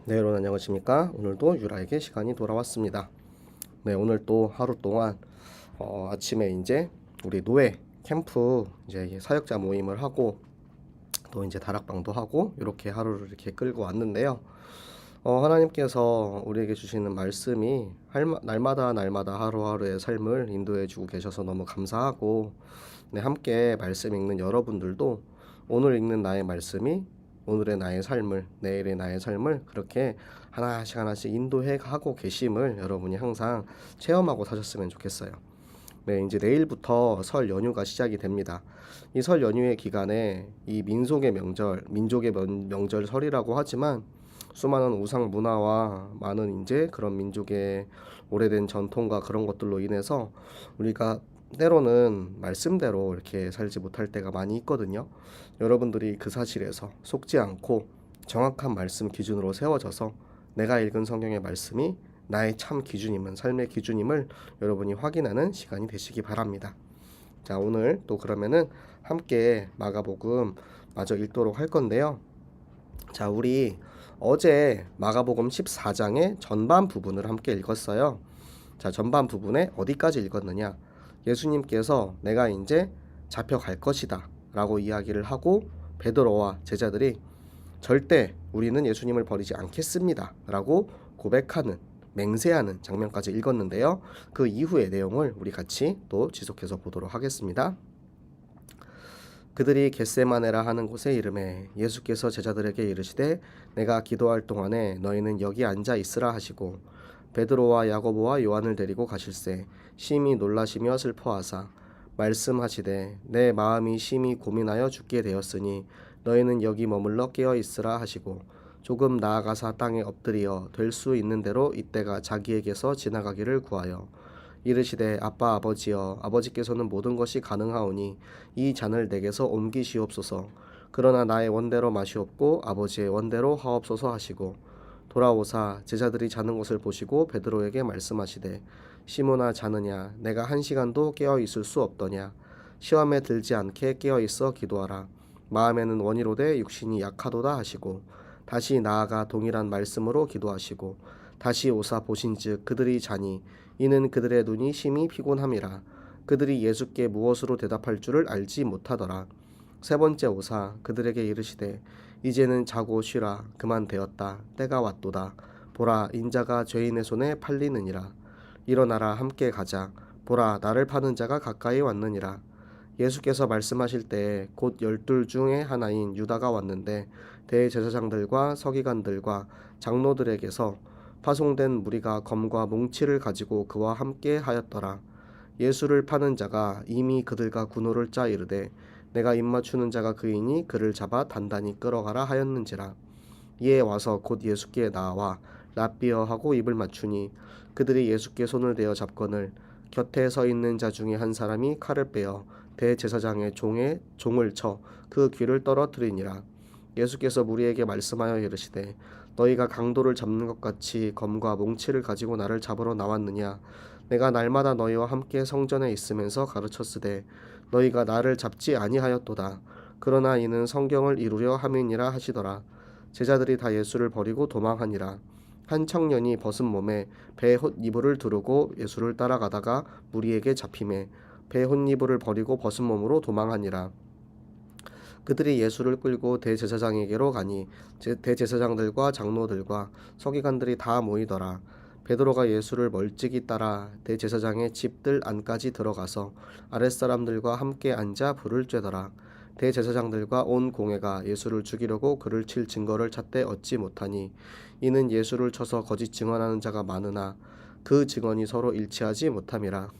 네, 여러분 안녕하십니까? 오늘도 유라에게 시간이 돌아왔습니다. 네, 오늘 또 하루 동안 아침에 이제 우리 노예 캠프 이제 사역자 모임을 하고 또 이제 다락방도 하고 이렇게 하루를 이렇게 끌고 왔는데요. 하나님께서 우리에게 주시는 말씀이 날마다 하루하루의 삶을 인도해 주고 계셔서 너무 감사하고, 네, 함께 말씀 읽는 여러분들도 오늘 읽는 나의 말씀이 오늘의 나의 삶을, 내일의 나의 삶을 그렇게 하나씩 인도해 가고 계심을 여러분이 항상 체험하고 사셨으면 좋겠어요. 네, 이제 내일부터 설 연휴가 시작이 됩니다. 이 설 연휴의 기간에 이 민족의 명절 설이라고 하지만 수많은 우상 문화와 많은 이제 그런 민족의 오래된 전통과 그런 것들로 인해서 우리가 때로는 말씀대로 이렇게 살지 못할 때가 많이 있거든요. 여러분들이 그 사실에서 속지 않고 정확한 말씀 기준으로 세워져서 내가 읽은 성경의 말씀이 나의 참 기준임은, 삶의 기준임을 여러분이 확인하는 시간이 되시기 바랍니다. 자, 오늘 또 그러면은 함께 마가복음 마저 읽도록 할 건데요. 자, 우리 어제 마가복음 14장의 전반 부분을 함께 읽었어요. 자, 전반 부분에 어디까지 읽었느냐? 예수님께서 내가 이제 잡혀갈 것이다 라고 이야기를 하고 베드로와 제자들이 절대 우리는 예수님을 버리지 않겠습니다 라고 고백하는, 맹세하는 장면까지 읽었는데요. 그 이후의 내용을 우리 같이 또 지속해서 보도록 하겠습니다. 그들이 겟세마네라 하는 곳에 이르매 예수께서 제자들에게 이르시되 내가 기도할 동안에 너희는 여기 앉아 있으라 하시고 베드로와 야고보와 요한을 데리고 가실새 심히 놀라시며 슬퍼하사 말씀하시되 내 마음이 심히 고민하여 죽게 되었으니 너희는 여기 머물러 깨어 있으라 하시고 조금 나아가사 땅에 엎드리어 될 수 있는 대로 이때가 자기에게서 지나가기를 구하여 이르시되 아빠 아버지여 아버지께서는 모든 것이 가능하오니 이 잔을 내게서 옮기시옵소서. 그러나 나의 원대로 마시옵고 아버지의 원대로 하옵소서 하시고 돌아오사 제자들이 자는 것을 보시고 베드로에게 말씀하시되 시몬아 자느냐 내가 한 시간도 깨어 있을 수 없더냐 시험에 들지 않게 깨어 있어 기도하라. 마음에는 원이로되 육신이 약하도다 하시고 다시 나아가 동일한 말씀으로 기도하시고 다시 오사 보신즉 그들이 자니 이는 그들의 눈이 심히 피곤함이라. 그들이 예수께 무엇으로 대답할 줄을 알지 못하더라. 세 번째 오사 그들에게 이르시되 이제는 자고 쉬라. 그만 되었다. 때가 왔도다. 보라 인자가 죄인의 손에 팔리느니라. 일어나라 함께 가자. 보라 나를 파는 자가 가까이 왔느니라. 예수께서 말씀하실 때에 곧 12 중에 하나인 유다가 왔는데 대제사장들과 서기관들과 장로들에게서 파송된 무리가 검과 뭉치를 가지고 그와 함께 하였더라. 예수를 파는 자가 이미 그들과 군호를 짜 이르되 내가 입맞추는 자가 그이니 그를 잡아 단단히 끌어가라 하였는지라. 이에 와서 곧 예수께 나와 랍비어 하고 입을 맞추니 그들이 예수께 손을 대어 잡거늘 곁에 서 있는 자 중에 한 사람이 칼을 빼어 대제사장의 종을 쳐 그 귀를 떨어뜨리니라. 예수께서 무리에게 말씀하여 이르시되 너희가 강도를 잡는 것 같이 검과 몽치를 가지고 나를 잡으러 나왔느냐. 내가 날마다 너희와 함께 성전에 있으면서 가르쳤으되 너희가 나를 잡지 아니하였도다. 그러나 이는 성경을 이루려 함이니라 하시더라. 제자들이 다 예수를 버리고 도망하니라. 한 청년이 벗은 몸에 배 홑이불을 두르고 예수를 따라가다가 무리에게 잡히매 배 홑이불을 버리고 벗은 몸으로 도망하니라. 그들이 예수를 끌고 대제사장에게로 가니 대제사장들과 장로들과 서기관들이 다 모이더라. 베드로가 예수를 멀찍이 따라 대제사장의 집들 안까지 들어가서 아랫사람들과 함께 앉아 불을 쬐더라. 대제사장들과 온 공회가 예수를 죽이려고 그를 칠 증거를 찾되 얻지 못하니 이는 예수를 쳐서 거짓 증언하는 자가 많으나 그 증언이 서로 일치하지 못함이라.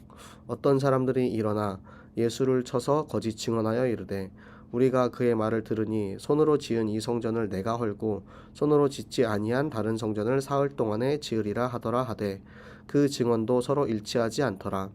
어떤 사람들이 일어나 예수를 쳐서 거짓 증언하여 이르되 우리가 그의 말을 들으니 손으로 지은 이 성전을 내가 헐고 손으로 짓지 아니한 다른 성전을 사흘 동안에 지으리라 하더라 하되 그 증언도 서로 일치하지 않더라.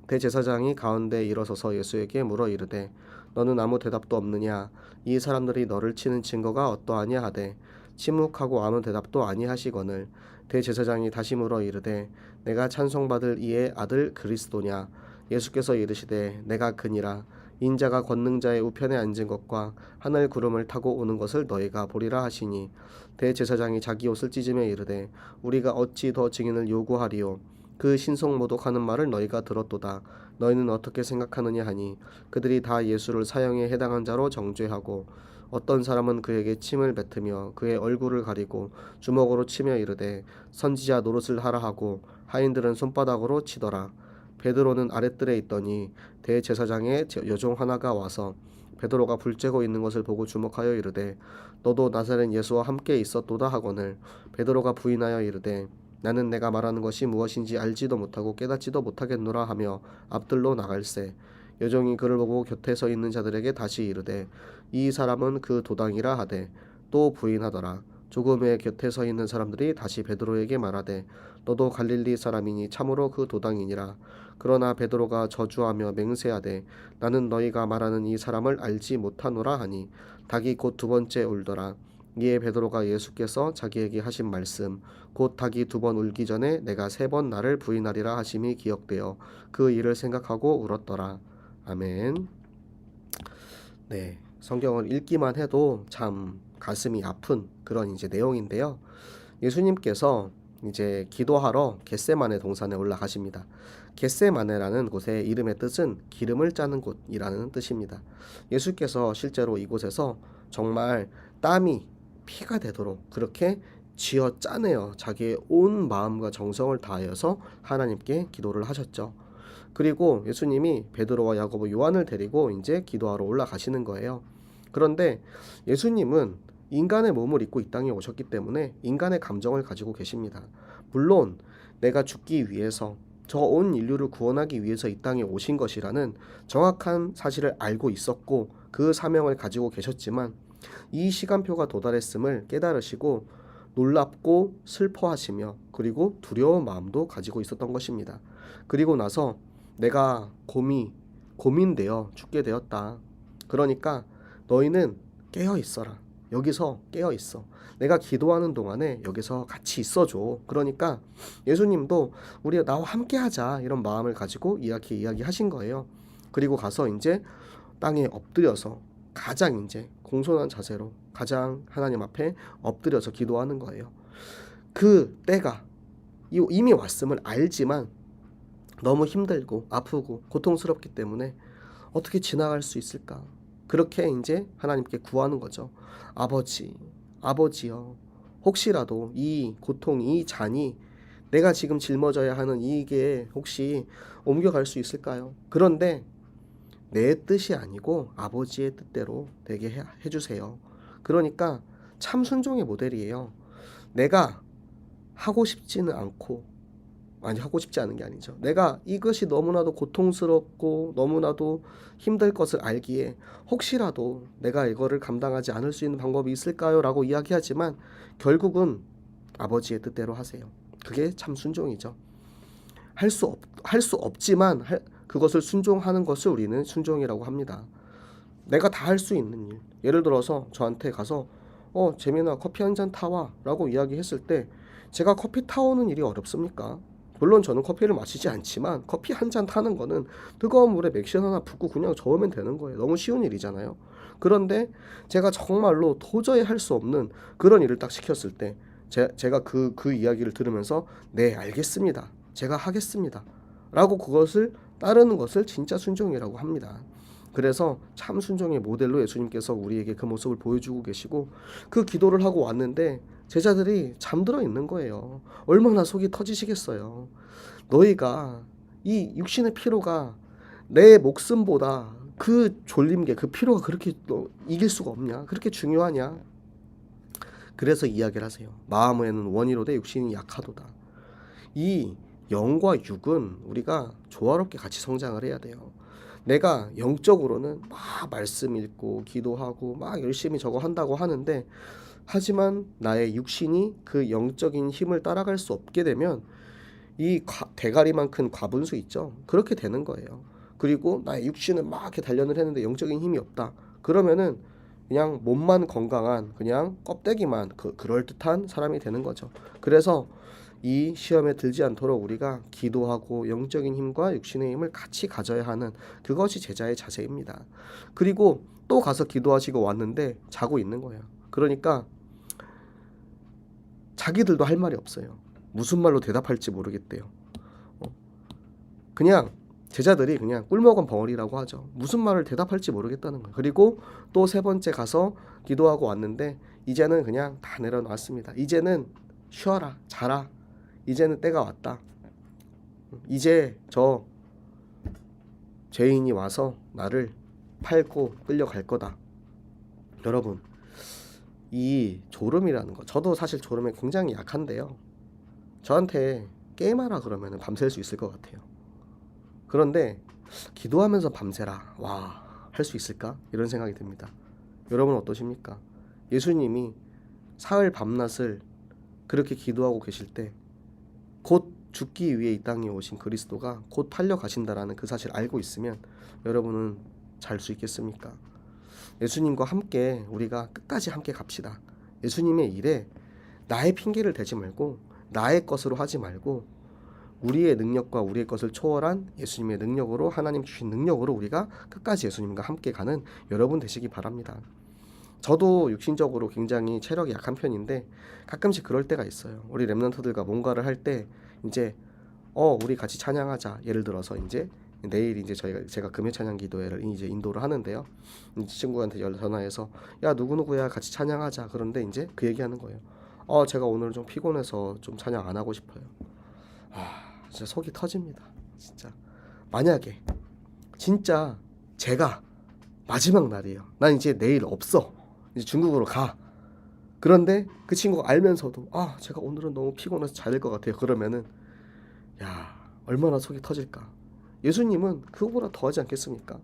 대제사장이 가운데 일어서서 예수에게 물어 이르되 너는 아무 대답도 없느냐. 이 사람들이 너를 치는 증거가 어떠하냐 하되 침묵하고 아무 대답도 아니하시거늘 대제사장이 다시 물어 이르되 내가 찬송받을 이의 아들 그리스도냐. 예수께서 이르시되 내가 그니라. 인자가 권능자의 우편에 앉은 것과 하늘 구름을 타고 오는 것을 너희가 보리라 하시니 대제사장이 자기 옷을 찢으며 이르되 우리가 어찌 더 증인을 요구하리요 그 신성 모독하는 말을 너희가 들었도다. 너희는 어떻게 생각하느냐 하니 그들이 다 예수를 사형에 해당한 자로 정죄하고 어떤 사람은 그에게 침을 뱉으며 그의 얼굴을 가리고 주먹으로 치며 이르되 선지자 노릇을 하라 하고 하인들은 손바닥으로 치더라. 베드로는 아랫뜰에 있더니 대제사장의 여종 하나가 와서 베드로가 불 쬐고 있는 것을 보고 주목하여 이르되 너도 나사렛 예수와 함께 있었도다 하거늘 베드로가 부인하여 이르되 나는 내가 말하는 것이 무엇인지 알지도 못하고 깨닫지도 못하겠노라 하며 앞들로 나갈새 여종이 그를 보고 곁에 서 있는 자들에게 다시 이르되 이 사람은 그 도당이라 하되 또 부인하더라. 조금 후에 곁에 서 있는 사람들이 다시 베드로에게 말하되 너도 갈릴리 사람이니 참으로 그 도당이니라. 그러나 베드로가 저주하며 맹세하되 나는 너희가 말하는 이 사람을 알지 못하노라 하니 닭이 곧 두 번째 울더라. 이에 베드로가 예수께서 자기에게 하신 말씀 곧 닭이 두 번 울기 전에 내가 세 번 나를 부인하리라 하심이 기억되어 그 일을 생각하고 울었더라. 아멘. 네, 성경을 읽기만 해도 참 가슴이 아픈 그런 이제 내용인데요. 예수님께서 이제 기도하러 겟세마네 동산에 올라가십니다. 겟세마네라는 곳의 이름의 뜻은 기름을 짜는 곳이라는 뜻입니다. 예수께서 실제로 이곳에서 정말 땀이 피가 되도록 그렇게 쥐어 짜내어 자기의 온 마음과 정성을 다하여서 하나님께 기도를 하셨죠. 그리고 예수님이 베드로와 야고보, 요한을 데리고 이제 기도하러 올라가시는 거예요. 그런데 예수님은 인간의 몸을 입고 이 땅에 오셨기 때문에 인간의 감정을 가지고 계십니다. 물론 내가 죽기 위해서 저 온 인류를 구원하기 위해서 이 땅에 오신 것이라는 정확한 사실을 알고 있었고 그 사명을 가지고 계셨지만 이 시간표가 도달했음을 깨달으시고 놀랍고 슬퍼하시며 그리고 두려운 마음도 가지고 있었던 것입니다. 그리고 나서 내가 고민되어 죽게 되었다. 그러니까 너희는 깨어 있어라. 여기서 깨어 있어. 내가 기도하는 동안에 여기서 같이 있어줘. 그러니까 예수님도 우리 나와 함께 하자 이런 마음을 가지고 이야기하신 거예요. 그리고 가서 이제 땅에 엎드려서 가장 이제 공손한 자세로 가장 하나님 앞에 엎드려서 기도하는 거예요. 그 때가 이미 왔음을 알지만 너무 힘들고 아프고 고통스럽기 때문에 어떻게 지나갈 수 있을까? 그렇게 이제 하나님께 구하는 거죠. 아버지여, 혹시라도 이 고통, 이 잔이 내가 지금 짊어져야 하는 이게 혹시 옮겨갈 수 있을까요? 그런데 내 뜻이 아니고 아버지의 뜻대로 되게 해주세요. 그러니까 참 순종의 모델이에요. 내가 하고 싶지는 않고 하고 싶지 않은 게 아니죠. 내가 이것이 너무나도 고통스럽고 너무나도 힘들 것을 알기에 혹시라도 내가 이거를 감당하지 않을 수 있는 방법이 있을까요? 라고 이야기하지만 결국은 아버지의 뜻대로 하세요. 그게 참 순종이죠. 할 수 없지만 그것을 순종하는 것을 우리는 순종이라고 합니다. 내가 다 할 수 있는 일. 예를 들어서 저한테 가서 재민아 커피 한 잔 타와 라고 이야기했을 때 제가 커피 타오는 일이 어렵습니까? 물론 저는 커피를 마시지 않지만 커피 한 잔 타는 거는 뜨거운 물에 맥신 하나 붓고 그냥 저으면 되는 거예요. 너무 쉬운 일이잖아요. 그런데 제가 정말로 도저히 할 수 없는 그런 일을 딱 시켰을 때 제가 그 이야기를 들으면서 네 알겠습니다. 제가 하겠습니다. 라고 그것을 따르는 것을 진짜 순종이라고 합니다. 그래서 참 순종의 모델로 예수님께서 우리에게 그 모습을 보여주고 계시고 그 기도를 하고 왔는데 제자들이 잠들어 있는 거예요. 얼마나 속이 터지시겠어요. 너희가 이 육신의 피로가 내 목숨보다 그 졸림계, 그 피로가 그렇게 이길 수가 없냐? 그렇게 중요하냐? 그래서 이야기를 하세요. 마음에는 원이로되 육신이 약하도다. 이 영과 육은 우리가 조화롭게 같이 성장을 해야 돼요. 내가 영적으로는 막 말씀 읽고 기도하고 막 열심히 저거 한다고 하는데 하지만 나의 육신이 그 영적인 힘을 따라갈 수 없게 되면 이 대가리만 큰 과분수 있죠. 그렇게 되는 거예요. 그리고 나의 육신은 막 이렇게 단련을 했는데 영적인 힘이 없다. 그러면은 그냥 몸만 건강한 그냥 껍데기만 그럴듯한 사람이 되는 거죠. 그래서 이 시험에 들지 않도록 우리가 기도하고 영적인 힘과 육신의 힘을 같이 가져야 하는 그것이 제자의 자세입니다. 그리고 또 가서 기도하시고 왔는데 자고 있는 거예요. 그러니까 자기들도 할 말이 없어요. 무슨 말로 대답할지 모르겠대요. 그냥 제자들이 그냥 꿀먹은 벙어리라고 하죠. 무슨 말을 대답할지 모르겠다는 거예요. 그리고 또 세 번째 가서 기도하고 왔는데 이제는 그냥 다 내려놨습니다. 이제는 쉬어라, 자라. 이제는 때가 왔다. 이제 저 죄인이 와서 나를 팔고 끌려갈 거다. 여러분, 이 졸음이라는 거, 저도 사실 졸음에 굉장히 약한데요. 저한테 게임하라 그러면 밤샐 수 있을 것 같아요. 그런데 기도하면서 밤새라, 와, 할 수 있을까? 이런 생각이 듭니다. 여러분 어떠십니까? 예수님이 사흘 밤낮을 그렇게 기도하고 계실 때 곧 죽기 위해 이 땅에 오신 그리스도가 곧 팔려 가신다라는 그 사실 알고 있으면 여러분은 잘 수 있겠습니까? 예수님과 함께 우리가 끝까지 함께 갑시다. 예수님의 일에 나의 핑계를 대지 말고 나의 것으로 하지 말고 우리의 능력과 우리의 것을 초월한 예수님의 능력으로, 하나님 주신 능력으로 우리가 끝까지 예수님과 함께 가는 여러분 되시기 바랍니다. 저도 육신적으로 굉장히 체력이 약한 편인데 가끔씩 그럴 때가 있어요. 우리 랩런트들과 뭔가를 할 때 이제 우리 같이 찬양하자. 예를 들어서 이제 내일 이제 제가 금요 찬양 기도회를 이제 인도를 하는데요. 친구한테 전화해서 야 누구누구야 같이 찬양하자. 그런데 이제 그 얘기하는 거예요. 제가 오늘 좀 피곤해서 좀 찬양 안 하고 싶어요. 진짜 속이 터집니다. 진짜 만약에 진짜 제가 마지막 날이에요. 난 이제 내일 없어. 이제 중국으로 가. 그런데 그 친구가 알면서도 제가 오늘은 너무 피곤해서 잘 될 것 같아요. 그러면은 야 얼마나 속이 터질까. 예수님은 그거보다 더 하지 않겠습니까?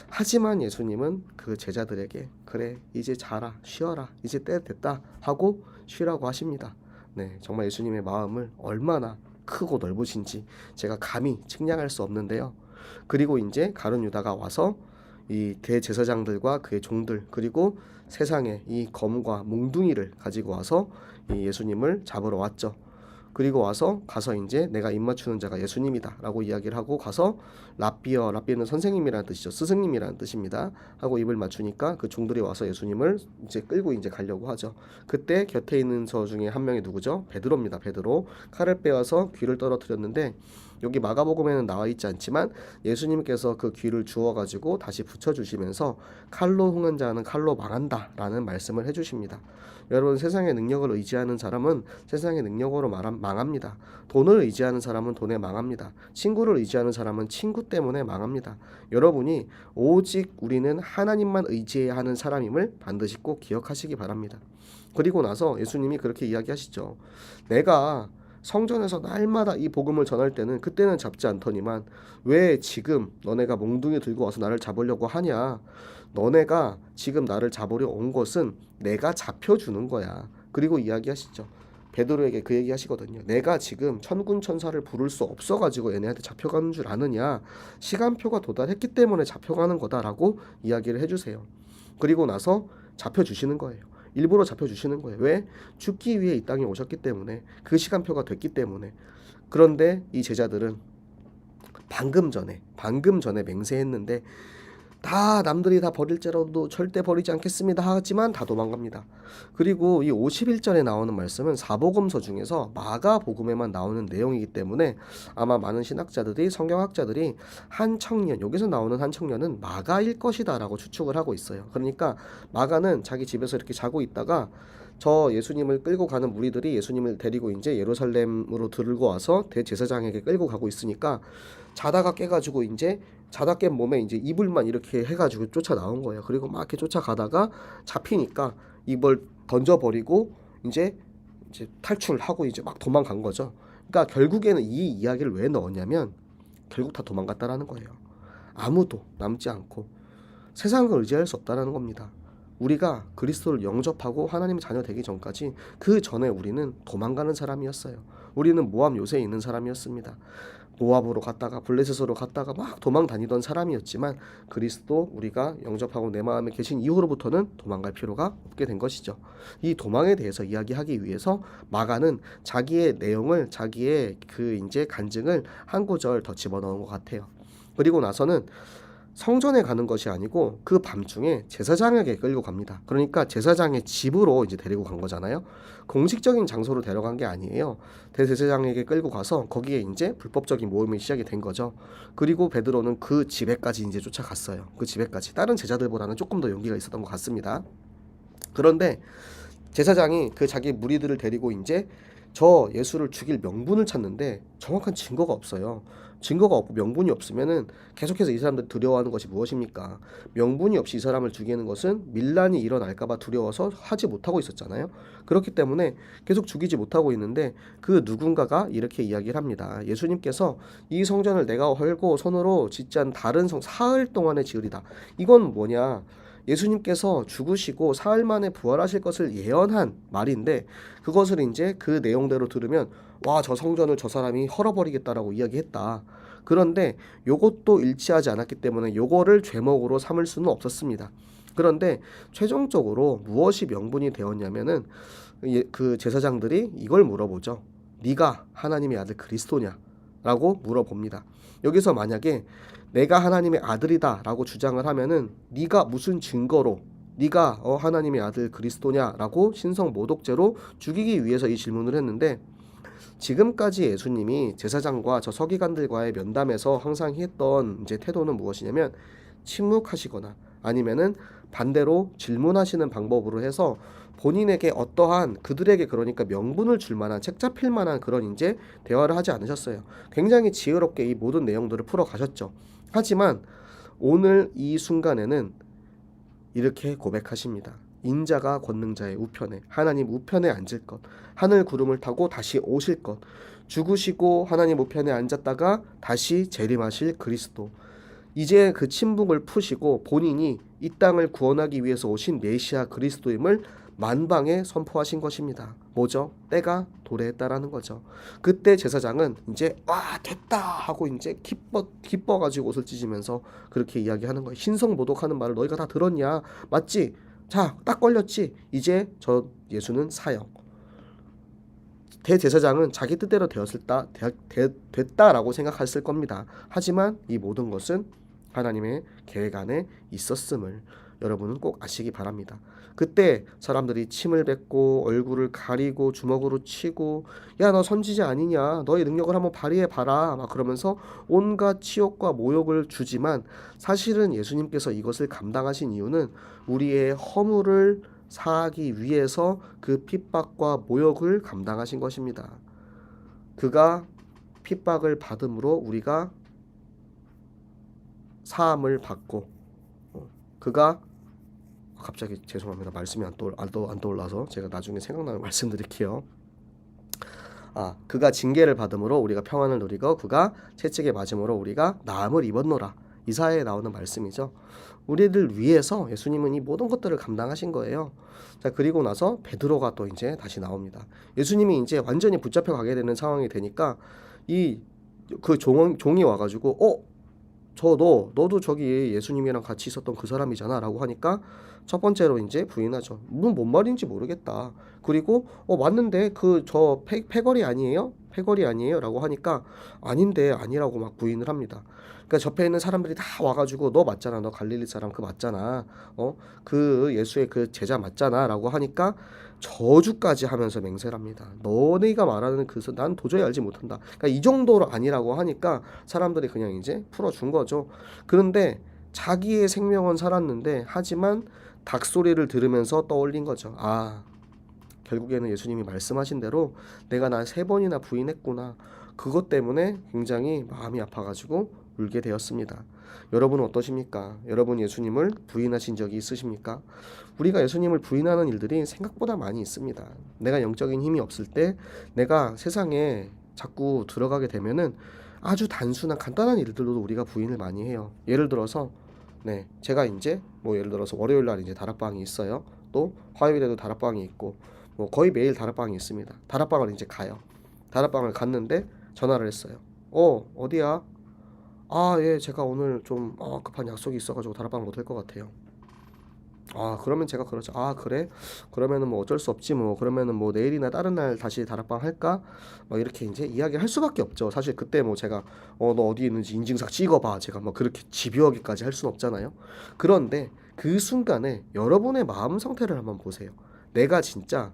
하지만 예수님은 그 제자들에게 그래 이제 자라 쉬어라 이제 때 됐다 하고 쉬라고 하십니다. 네, 정말 예수님의 마음을 얼마나 크고 넓으신지 제가 감히 측량할 수 없는데요. 그리고 이제 가룟 유다가 와서 이 대제사장들과 그의 종들 그리고 세상에 이 검과 몽둥이를 가지고 와서 이 예수님을 잡으러 왔죠. 그리고 와서 가서 이제 내가 입맞추는 자가 예수님이다 라고 이야기를 하고 가서 랍비는 선생님이라는 뜻이죠. 스승님이라는 뜻입니다. 하고 입을 맞추니까 그 종들이 와서 예수님을 이제 끌고 이제 가려고 하죠. 그때 곁에 있는 저 중에 한 명이 누구죠? 베드로입니다. 베드로 칼을 빼와서 귀를 떨어뜨렸는데 여기 마가복음에는 나와 있지 않지만 예수님께서 그 귀를 주워가지고 다시 붙여주시면서 칼로 흥한 자는 칼로 망한다 라는 말씀을 해주십니다. 여러분 세상의 능력을 의지하는 사람은 세상의 능력으로 망합니다. 돈을 의지하는 사람은 돈에 망합니다. 친구를 의지하는 사람은 친구 때문에 망합니다. 여러분이 오직 우리는 하나님만 의지해야 하는 사람임을 반드시 꼭 기억하시기 바랍니다. 그리고 나서 예수님이 그렇게 이야기하시죠. 내가 성전에서 날마다 이 복음을 전할 때는 그때는 잡지 않더니만 왜 지금 너네가 몽둥이 들고 와서 나를 잡으려고 하냐. 너네가 지금 나를 잡으려 온 것은 내가 잡혀주는 거야. 그리고 이야기하시죠. 베드로에게 그 얘기 하시거든요. 내가 지금 천군 천사를 부를 수 없어가지고 얘네한테 잡혀가는 줄 아느냐. 시간표가 도달했기 때문에 잡혀가는 거다라고 이야기를 해주세요. 그리고 나서 잡혀주시는 거예요. 일부러 잡혀주시는 거예요. 왜? 죽기 위해 이 땅에 오셨기 때문에 그 시간표가 됐기 때문에. 그런데 이 제자들은 방금 전에 맹세했는데 다 남들이 다 버릴지라도 절대 버리지 않겠습니다 하지만 다 도망갑니다. 그리고 이 51절에 나오는 말씀은 사복음서 중에서 마가복음에만 나오는 내용이기 때문에 아마 많은 신학자들이 성경학자들이 한 청년 여기서 나오는 한 청년은 마가일 것이다 라고 추측을 하고 있어요. 그러니까 마가는 자기 집에서 이렇게 자고 있다가 저 예수님을 끌고 가는 무리들이 예수님을 데리고 이제 예루살렘으로 들고 와서 대제사장에게 끌고 가고 있으니까 자다가 깨가지고 이제 자다 깬 몸에 이제 이불만 이렇게 해가지고 쫓아 나온 거예요. 그리고 막 이렇게 쫓아가다가 잡히니까 이걸 던져버리고 이제 탈출하고 이제 막 도망간 거죠. 그러니까 결국에는 이 이야기를 왜 넣었냐면 결국 다 도망갔다라는 거예요. 아무도 남지 않고 세상을 의지할 수 없다라는 겁니다. 우리가 그리스도를 영접하고 하나님의 자녀 되기 전까지 그 전에 우리는 도망가는 사람이었어요. 우리는 모함 요새에 있는 사람이었습니다. 모압으로 갔다가 블레셋으로 갔다가 막 도망 다니던 사람이었지만 그리스도 우리가 영접하고 내 마음에 계신 이후로부터는 도망갈 필요가 없게 된 것이죠. 이 도망에 대해서 이야기하기 위해서 마가는 자기의 내용을 자기의 그 이제 간증을 한 구절 더 집어넣은 것 같아요. 그리고 나서는 성전에 가는 것이 아니고 그 밤중에 제사장에게 끌고 갑니다. 그러니까 제사장의 집으로 이제 데리고 간 거잖아요. 공식적인 장소로 데려간 게 아니에요. 대제사장에게 끌고 가서 거기에 이제 불법적인 모임이 시작이 된 거죠. 그리고 베드로는 그 집에까지 이제 쫓아갔어요. 그 집에까지. 다른 제자들보다는 조금 더 용기가 있었던 것 같습니다. 그런데 제사장이 그 자기 무리들을 데리고 이제 저 예수를 죽일 명분을 찾는데 정확한 증거가 없어요. 증거가 없고 명분이 없으면은 계속해서 이 사람들 두려워하는 것이 무엇입니까? 명분이 없이 이 사람을 죽이는 것은 밀란이 일어날까봐 두려워서 하지 못하고 있었잖아요. 그렇기 때문에 계속 죽이지 못하고 있는데 그 누군가가 이렇게 이야기를 합니다. 예수님께서 이 성전을 내가 헐고 손으로 짓지 않은 다른 성 사흘 동안에 지으리다. 이건 뭐냐? 예수님께서 죽으시고 사흘 만에 부활하실 것을 예언한 말인데 그것을 이제 그 내용대로 들으면 와, 저 성전을 저 사람이 헐어버리겠다라고 이야기했다. 그런데 요것도 일치하지 않았기 때문에 요거를 죄목으로 삼을 수는 없었습니다. 그런데 최종적으로 무엇이 명분이 되었냐면은 그 제사장들이 이걸 물어보죠. 네가 하나님의 아들 그리스도냐? 라고 물어봅니다. 여기서 만약에 내가 하나님의 아들이다 라고 주장을 하면은 네가 무슨 증거로 네가 하나님의 아들 그리스도냐라고 신성 모독죄로 죽이기 위해서 이 질문을 했는데 지금까지 예수님이 제사장과 저 서기관들과의 면담에서 항상 했던 이제 태도는 무엇이냐면 침묵하시거나 아니면은 반대로 질문하시는 방법으로 해서 본인에게 어떠한 그들에게 그러니까 명분을 줄 만한 책 잡힐 만한 그런 이제 대화를 하지 않으셨어요. 굉장히 지혜롭게 이 모든 내용들을 풀어 가셨죠. 하지만 오늘 이 순간에는 이렇게 고백하십니다. 인자가 권능자의 우편에 하나님 우편에 앉을 것 하늘 구름을 타고 다시 오실 것 죽으시고 하나님 우편에 앉았다가 다시 재림하실 그리스도 이제 그 침묵을 푸시고 본인이 이 땅을 구원하기 위해서 오신 메시아 그리스도임을 만방에 선포하신 것입니다. 뭐죠? 때가 도래했다라는 거죠. 그때 제사장은 이제 와 됐다 하고 이제 기뻐가지고 옷을 찢으면서 그렇게 이야기하는 거예요. 신성모독하는 말을 너희가 다 들었냐? 맞지? 자, 딱 걸렸지? 이제 저 예수는 사형. 대제사장은 자기 뜻대로 됐다라고 생각했을 겁니다. 하지만 이 모든 것은 하나님의 계획 안에 있었음을 여러분은 꼭 아시기 바랍니다. 그때 사람들이 침을 뱉고 얼굴을 가리고 주먹으로 치고 야, 너 선지자 아니냐? 너의 능력을 한번 발휘해봐라. 막 그러면서 온갖 치욕과 모욕을 주지만 사실은 예수님께서 이것을 감당하신 이유는 우리의 허물을 사하기 위해서 그 핍박과 모욕을 감당하신 것입니다. 그가 핍박을 받음으로 우리가 사함을 받고 그가 갑자기 죄송합니다. 말씀이 안 떠올라서 제가 나중에 생각나면 말씀드릴게요. 그가 징계를 받음으로 우리가 평안을 누리고 그가 채찍에 맞음으로 우리가 나음을 입었노라. 이사야에 나오는 말씀이죠. 우리를 위해서 예수님은 이 모든 것들을 감당하신 거예요. 자, 그리고 나서 베드로가 또 이제 다시 나옵니다. 예수님이 이제 완전히 붙잡혀 가게 되는 상황이 되니까 그 종이 와가지고 너도 저기 예수님이랑 같이 있었던 그 사람이잖아 라고 하니까 첫 번째로 이제 부인하죠. 뭔 말인지 모르겠다. 그리고 맞는데 그 저 패거리 아니에요? 패거리 아니에요? 라고 하니까 아닌데 아니라고 막 부인을 합니다. 그러니까 옆에 있는 사람들이 다 와가지고 너 맞잖아. 너 갈릴리 사람 그 맞잖아. 그 예수의 그 제자 맞잖아 라고 하니까 저주까지 하면서 맹세를 합니다. 너네가 말하는 난 도저히 알지 못한다. 그러니까 이 정도로 아니라고 하니까 사람들이 그냥 이제 풀어준 거죠. 그런데 자기의 생명은 살았는데 하지만 닭소리를 들으면서 떠올린 거죠. 결국에는 예수님이 말씀하신 대로 내가 나 3번이나 부인했구나. 그것 때문에 굉장히 마음이 아파가지고 울게 되었습니다. 여러분은 어떠십니까? 여러분 예수님을 부인하신 적이 있으십니까? 우리가 예수님을 부인하는 일들이 생각보다 많이 있습니다. 내가 영적인 힘이 없을 때 내가 세상에 자꾸 들어가게 되면은 아주 단순한 간단한 일들로도 우리가 부인을 많이 해요. 예를 들어서 제가 이제 예를 들어서 월요일 날 이제 다락방이 있어요. 또 화요일에도 다락방이 있고 거의 매일 다락방이 있습니다. 다락방을 이제 가요. 다락방을 갔는데 전화를 했어요. 어디야? 아, 예, 제가 오늘 좀 급한 약속이 있어가지고 다락방 못 할 것 같아요. 아, 그러면 제가 그러죠. 아, 그래? 그러면은 뭐 어쩔 수 없지 뭐. 그러면은 뭐 내일이나 다른 날 다시 다락방 할까? 막 이렇게 이제 이야기할 수밖에 없죠. 사실 그때 뭐 제가 너 어디 있는지 인증샷 찍어봐. 제가 뭐 그렇게 집요하게까지 할 수는 없잖아요. 그런데 그 순간에 여러분의 마음 상태를 한번 보세요. 내가 진짜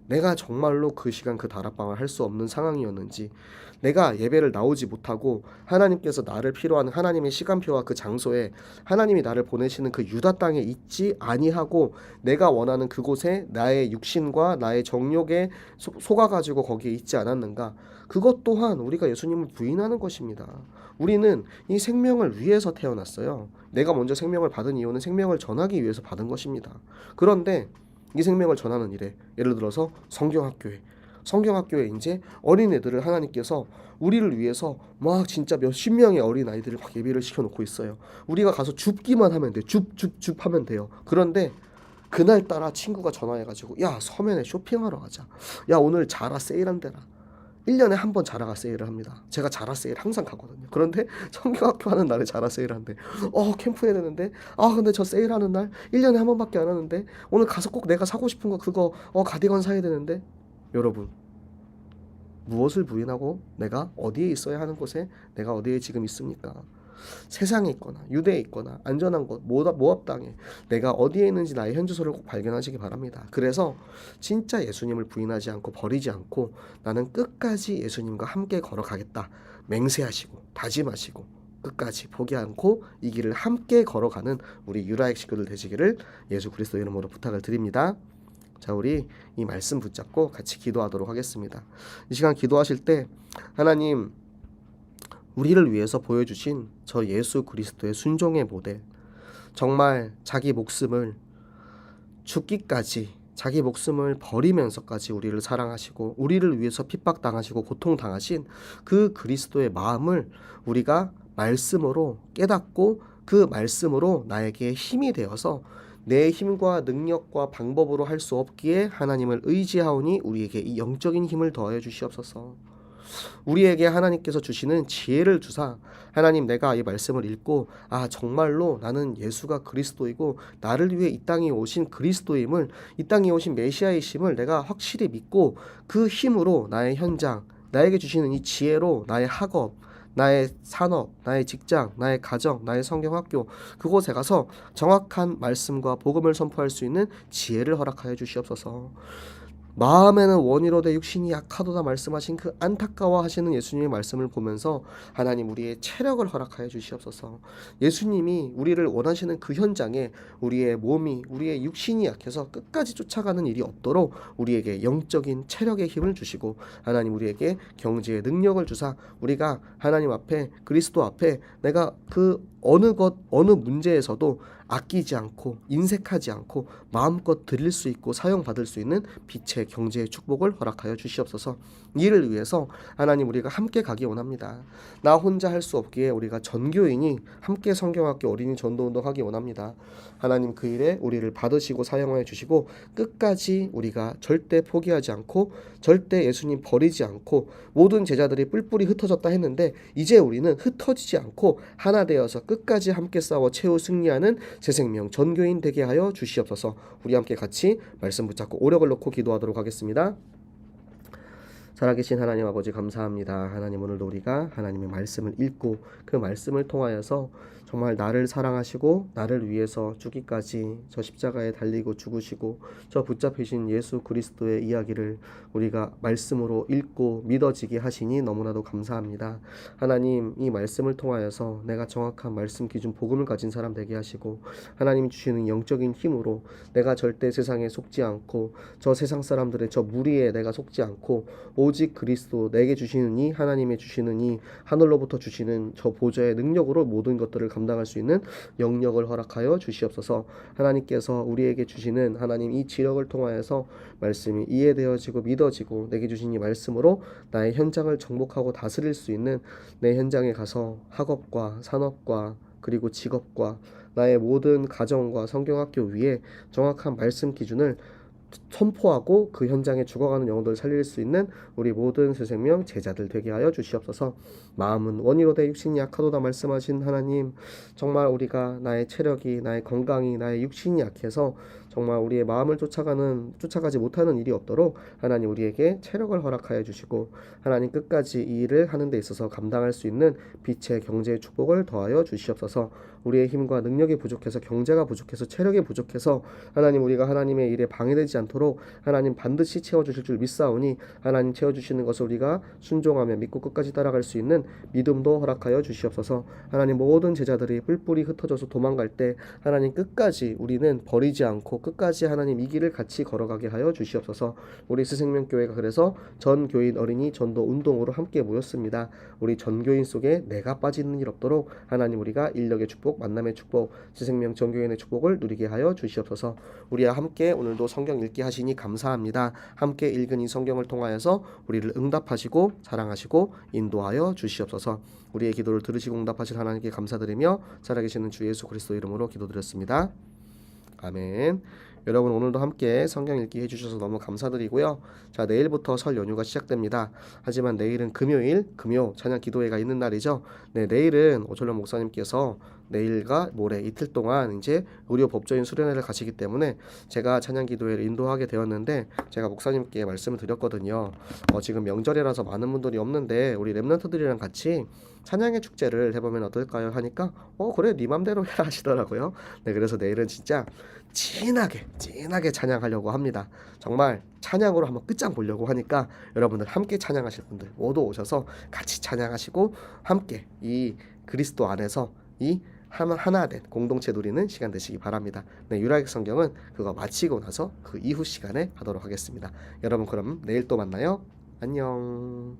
내가 정말로 그 시간 그 다락방을 할 수 없는 상황이었는지, 내가 예배를 나오지 못하고 하나님께서 나를 필요한 하나님의 시간표와 그 장소에 하나님이 나를 보내시는 그 유다 땅에 있지 아니하고 내가 원하는 그곳에 나의 육신과 나의 정욕에 속아가지고 거기에 있지 않았는가. 그것 또한 우리가 예수님을 부인하는 것입니다. 우리는 이 생명을 위해서 태어났어요. 내가 먼저 생명을 받은 이유는 생명을 전하기 위해서 받은 것입니다. 그런데 이 생명을 전하는 일에, 예를 들어서 성경학교에 이제 어린애들을 하나님께서 우리를 위해서 막 진짜 몇십 명의 어린아이들을 막 예배를 시켜놓고 있어요. 우리가 가서 줍기만 하면 돼. 줍 하면 돼요. 그런데 그날따라 친구가 전화해가지고, 야, 서면에 쇼핑하러 가자. 야, 오늘 자라 세일한대라. 1년에 한 번 자라가 세일을 합니다. 제가 자라 세일 항상 가거든요. 그런데 성경학교 하는 날에 자라 세일한대. 캠프 해야 되는데, 근데 저 세일하는 날 1년에 한 번밖에 안 하는데, 오늘 가서 꼭 내가 사고 싶은 거 그거 가디건 사야 되는데. 여러분, 무엇을 부인하고 내가 어디에 있어야 하는 곳에 내가 어디에 지금 있습니까? 세상에 있거나 유대에 있거나 안전한 곳 모압 땅에 내가 어디에 있는지 나의 현주소를 꼭 발견하시기 바랍니다. 그래서 진짜 예수님을 부인하지 않고 버리지 않고 나는 끝까지 예수님과 함께 걸어가겠다 맹세하시고 다짐하시고 끝까지 포기 않고 이 길을 함께 걸어가는 우리 유라의 식구들 되시기를 예수 그리스도 이름으로 부탁을 드립니다. 자, 우리 이 말씀 붙잡고 같이 기도하도록 하겠습니다. 이 시간 기도하실 때 하나님, 우리를 위해서 보여주신 저 예수 그리스도의 순종의 모델, 정말 자기 목숨을 죽기까지 자기 목숨을 버리면서까지 우리를 사랑하시고 우리를 위해서 핍박당하시고 고통당하신 그 그리스도의 마음을 우리가 말씀으로 깨닫고 그 말씀으로 나에게 힘이 되어서 내 힘과 능력과 방법으로 할 수 없기에 하나님을 의지하오니 우리에게 이 영적인 힘을 더하여 주시옵소서. 우리에게 하나님께서 주시는 지혜를 주사, 하나님, 내가 이 말씀을 읽고 정말로 나는 예수가 그리스도이고 나를 위해 이 땅에 오신 그리스도임을, 이 땅에 오신 메시아이심을 내가 확실히 믿고 그 힘으로 나의 현장, 나에게 주시는 이 지혜로 나의 학업, 나의 산업, 나의 직장, 나의 가정, 나의 성경학교, 그곳에 가서 정확한 말씀과 복음을 선포할 수 있는 지혜를 허락하여 주시옵소서. 마음에는 원이로되 육신이 약하도다 말씀하신 그 안타까워하시는 예수님의 말씀을 보면서 하나님, 우리의 체력을 허락하여 주시옵소서. 예수님이 우리를 원하시는 그 현장에 우리의 몸이, 우리의 육신이 약해서 끝까지 쫓아가는 일이 없도록 우리에게 영적인 체력의 힘을 주시고, 하나님, 우리에게 경제의 능력을 주사 우리가 하나님 앞에, 그리스도 앞에 내가 그 어느 문제에서도 아끼지 않고 인색하지 않고 마음껏 드릴 수 있고 사용받을 수 있는 빛의 경제의 축복을 허락하여 주시옵소서. 이를 위해서 하나님, 우리가 함께 가기 원합니다. 나 혼자 할 수 없기에 우리가 전교인이 함께 성경학교 어린이 전도운동 하기 원합니다. 하나님, 그 일에 우리를 받으시고 사용하여 주시고 끝까지 우리가 절대 포기하지 않고 절대 예수님 버리지 않고, 모든 제자들이 뿔뿔이 흩어졌다 했는데 이제 우리는 흩어지지 않고 하나 되어서 끝까지 함께 싸워 최후 승리하는 새 생명 전교인 되게 하여 주시옵소서. 우리 함께 같이 말씀 붙잡고 오력을 놓고 기도하도록 하겠습니다. 살아계신 하나님 아버지, 감사합니다. 하나님, 오늘도 우리가 하나님의 말씀을 읽고 그 말씀을 통하여서 정말 나를 사랑하시고 나를 위해서 죽기까지 저 십자가에 달리고 죽으시고 저 붙잡히신 예수 그리스도의 이야기를 우리가 말씀으로 읽고 믿어지게 하시니 너무나도 감사합니다. 하나님, 이 말씀을 통하여서 내가 정확한 말씀 기준 복음을 가진 사람 되게 하시고, 하나님이 주시는 영적인 힘으로 내가 절대 세상에 속지 않고 저 세상 사람들의 저 무리에 내가 속지 않고 오직 그리스도 내게 주시는 이 하나님의 주시는 이 하늘로부터 주시는 저 보좌의 능력으로 모든 것들을 감당할 수 있는 영역을 허락하여 주시옵소서. 하나님께서 우리에게 주시는 하나님 이 지력을 통하여서 말씀이 이해되어지고 믿어지고 내게 주신 이 말씀으로 나의 현장을 정복하고 다스릴 수 있는, 내 현장에 가서 학업과 산업과 그리고 직업과 나의 모든 가정과 성경학교 위에 정확한 말씀 기준을 선포하고 그 현장에 죽어가는 영혼들을 살릴 수 있는 우리 모든 새생명 제자들 되게 하여 주시옵소서. 마음은 원이로되 육신이 약하도다 말씀하신 하나님, 정말 우리가 나의 체력이, 나의 건강이, 나의 육신이 약해서 정말 우리의 마음을 쫓아가지 못하는 일이 없도록 하나님 우리에게 체력을 허락하여 주시고, 하나님 끝까지 이 일을 하는 데 있어서 감당할 수 있는 빛의 경제의 축복을 더하여 주시옵소서. 우리의 힘과 능력이 부족해서, 경제가 부족해서, 체력이 부족해서 하나님 우리가 하나님의 일에 방해되지 않도록 하나님 반드시 채워주실 줄 믿사오니, 하나님 채워주시는 것을 우리가 순종하며 믿고 끝까지 따라갈 수 있는 믿음도 허락하여 주시옵소서. 하나님 모든 제자들이 뿔뿔이 흩어져서 도망갈 때 하나님 끝까지 우리는 버리지 않고 끝까지 하나님 이 길을 같이 걸어가게 하여 주시옵소서. 우리 스생명교회가 그래서 전 교인 어린이 전도 운동으로 함께 모였습니다. 우리 전 교인 속에 내가 빠지는 일 없도록 하나님 우리가 인력의 축복, 만남의 축복, 스생명 전교인의 축복을 누리게 하여 주시옵소서. 우리와 함께 오늘도 성경 읽기 하시니 감사합니다. 함께 읽은 이 성경을 통하여서 우리를 응답하시고 사랑하시고 인도하여 주시옵소서. 우리의 기도를 들으시고 응답하실 하나님께 감사드리며 살아계시는 주 예수 그리스도 이름으로 기도드렸습니다. 아멘. 여러분 오늘도 함께 성경 읽기 해주셔서 너무 감사드리고요. 자, 내일부터 설 연휴가 시작됩니다. 하지만 내일은 금요 찬양 기도회가 있는 날이죠. 네, 내일은 오철련 목사님께서 내일과 모레 이틀 동안 이제 의료 법조인 수련회를 가시기 때문에 제가 찬양 기도회를 인도하게 되었는데, 제가 목사님께 말씀을 드렸거든요. 지금 명절이라서 많은 분들이 없는데 우리 렘넌트들이랑 같이 찬양의 축제를 해보면 어떨까요? 하니까 그래 네 맘대로 해라 하시더라고요. 네, 그래서 내일은 진짜 진하게 찬양하려고 합니다. 정말 찬양으로 한번 끝장 보려고 하니까 여러분들 함께 찬양하실 분들 모두 오셔서 같이 찬양하시고 함께 이 그리스도 안에서 이 하나 된 공동체 누리는 시간 되시기 바랍니다. 네, 유라기 성경은 그거 마치고 나서 그 이후 시간에 하도록 하겠습니다. 여러분 그럼 내일 또 만나요. 안녕.